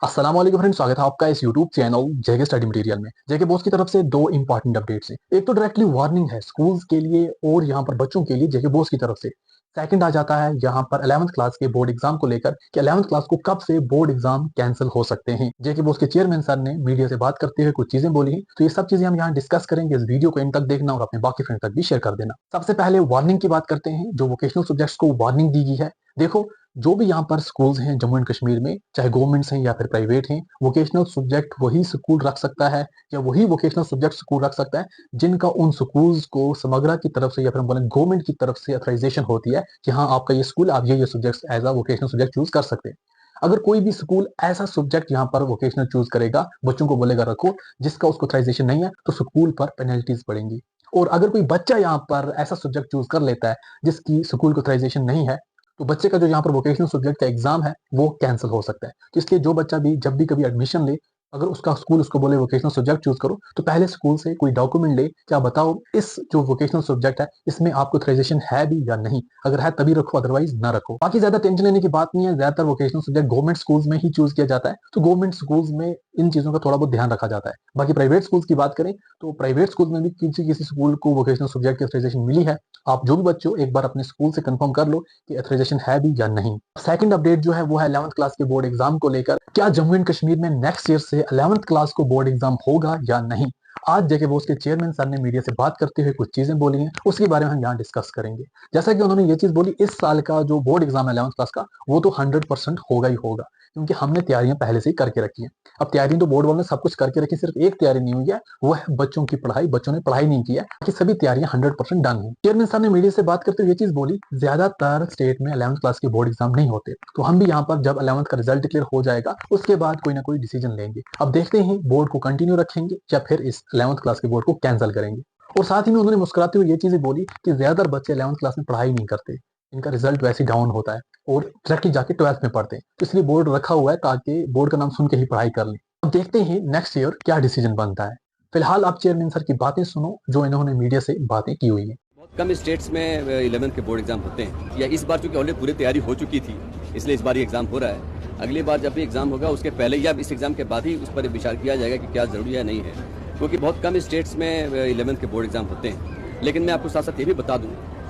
अस्सलाम वालेकुम फ्रेंड्स, स्वागत है आपका इस यूट्यूब चैनल जेके स्टडी मटेरियल में। जेके बॉस की तरफ से दो इंपॉर्टेंट अपडेट्स हैं। एक तो डायरेक्टली वार्निंग है स्कूल्स के लिए और यहाँ पर बच्चों के लिए जेके बॉस की तरफ से। सेकंड आ जाता है यहाँ पर 11th क्लास के बोर्ड एग्जाम को लेकर कि 11th क्लास को कब से बोर्ड एग्जाम कैंसिल हो सकते हैं। जेके बॉस के चेयरमैन सर ने मीडिया से बात करते हुए कुछ चीजें बोली हैं, तो ये सब चीजें हम यहाँ डिस्कस करेंगे। इस वीडियो को इन तक देखना और अपने बाकी फ्रेंड तक भी शेयर कर देना। सबसे पहले वार्निंग की बात करते हैं। जो वोकेशनल सब्जेक्ट्स को वार्निंग दी गई है, देखो जो भी यहाँ पर स्कूल्स हैं जम्मू एंड कश्मीर में, चाहे गवर्नमेंट्स हैं या फिर प्राइवेट हैं, वोकेशनल सब्जेक्ट वही स्कूल रख सकता है या वही वोकेशनल सब्जेक्ट स्कूल रख सकता है जिनका उन स्कूल्स को समग्रा की तरफ से या फिर हम बोलें गवर्नमेंट की तरफ से अथराइजेशन होती है कि हाँ आपका ये स्कूल, आप ये subject as a vocational subject choose कर सकते हैं। अगर कोई भी स्कूल ऐसा सब्जेक्ट यहाँ पर वोकेशनल चूज करेगा, बच्चों को बोलेगा रखो, जिसका उसको अथराइजेशन नहीं है, तो स्कूल पर पेनल्टीज पड़ेंगी। और अगर कोई बच्चा यहाँ पर ऐसा सब्जेक्ट चूज कर लेता है जिसकी स्कूल को अथराइजेशन नहीं है, तो बच्चे का जो यहाँ पर वोकेशनल सब्जेक्ट का एग्जाम है वो कैंसिल हो सकता है। तो इसलिए जो बच्चा भी जब भी कभी एडमिशन ले, अगर उसका स्कूल उसको बोले वोकेशनल सब्जेक्ट चूज करो, तो पहले स्कूल से कोई डॉक्यूमेंट ले, क्या बताओ इस जो वोकेशनल सब्जेक्ट है इसमें आपको अथराइजेशन है भी या नहीं। अगर है तभी रखो, अदरवाइज ना रखो। बाकी ज्यादा टेंशन लेने की बात नहीं है। ज्यादातर वोकेशनल सब्जेक्ट गवर्नमेंट स्कूल्स में ही चूज किया जाता है, तो गवर्नमेंट स्कूल्स में इन चीजों का थोड़ा बहुत ध्यान रखा जाता है। बाकी प्राइवेट स्कूल्स की बात करें तो प्राइवेट स्कूल में भी किसी किसी स्कूल को वोकेशनल सब्जेक्ट की अथराइजेशन मिली है। आप जो भी बच्चों एक बार अपने स्कूल से कंफर्म कर लो कि अथराइजेशन है भी या नहीं। सेकंड अपडेट जो है वो है 11th क्लास के बोर्ड एग्जाम को लेकर। क्या जम्मू एंड कश्मीर में नेक्स्ट ईयर से 11th क्लास को बोर्ड एग्जाम होगा या नहीं। आज जेके बोस के चेयरमैन सर ने मीडिया से बात करते हुए कुछ चीजें बोली हैं, उसके बारे में हम यहाँ डिस्कस करेंगे। जैसा कि उन्होंने ये चीज बोली, इस साल का जो बोर्ड एग्जाम है 11th क्लास का, वो तो 100% होगा ही होगा, क्योंकि हमने तैयारियां पहले से ही करके रखी है। अब तैयारी तो बोर्ड वालों ने सब कुछ करके रखी, सिर्फ एक तैयारी नहीं हुई है, वो है बच्चों की पढ़ाई। बच्चों ने पढ़ाई नहीं की है, बाकी सभी तैयारियां 100% डन है। चेयरमैन सर ने मीडिया से बात करते हुए ये चीज बोली, ज्यादातर स्टेट में 11th क्लास के बोर्ड एग्जाम नहीं होते, तो हम भी यहाँ पर जब 11th का रिजल्ट डिक्लेयर हो जाएगा उसके बाद कोई ना कोई डिसीजन लेंगे। अब देखते हैं बोर्ड को कंटिन्यू रखेंगे या फिर इस 11th क्लास के बोर्ड को कैंसिल करेंगे। और साथ ही में उन्होंने मुस्कुराते हुए ये चीजें बोली कि ज्यादातर बच्चे 11th क्लास में पढ़ाई नहीं करते, इनका रिजल्ट वैसे डाउन होता है और डायरेक्टली जाके 12th में पढ़ते हैं, तो इसलिए बोर्ड रखा हुआ है ताकि बोर्ड का नाम सुन के ही पढ़ाई कर लें। अब देखते हैं नेक्स्ट ईयर क्या डिसीजन बनता है। फिलहाल आप चेयरमैन सर की बातें सुनो जो इन्होंने मीडिया से बातें की हुई है। बहुत कम स्टेट्स में 11th के बोर्ड एग्जाम होते हैं, या इस बार चूंकि ऑलरेडी पूरी तैयारी हो चुकी थी इसलिए इस बार ये एग्जाम हो रहा है। अगली बार जब भी एग्जाम होगा उसके पहले या इस एग्जाम के बाद ही उस पर विचार किया जाएगा कि क्या जरूरी है नहीं है, क्योंकि बहुत कम स्टेट्स में 11th के बोर्ड एग्जाम होते हैं। लेकिन मैं आपको साथ साथ ये भी बता दूं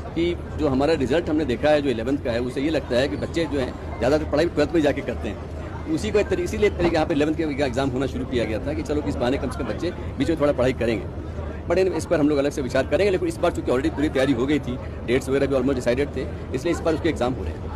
कि जो हमारा रिजल्ट हमने देखा है जो 11th का है, उसे ये लगता है कि बच्चे जो हैं ज़्यादातर पढ़ाई 12th में जाके करते हैं। उसी को इसीलिए एक तरीके यहाँ पे 11th के एग्जाम होना शुरू किया गया था कि चलो इस बहाने कम से कम बच्चे बीच में थोड़ा पढ़ाई करेंगे। बट इस पर हम लोग अलग से विचार करेंगे। लेकिन इस बार चूंकि ऑलरेडी पूरी तैयारी हो गई थी, डेट्स वगैरह भी ऑलमोस्ट डिसाइडेड थे, इसलिए इस बार उसके एग्जाम हो रहे हैं।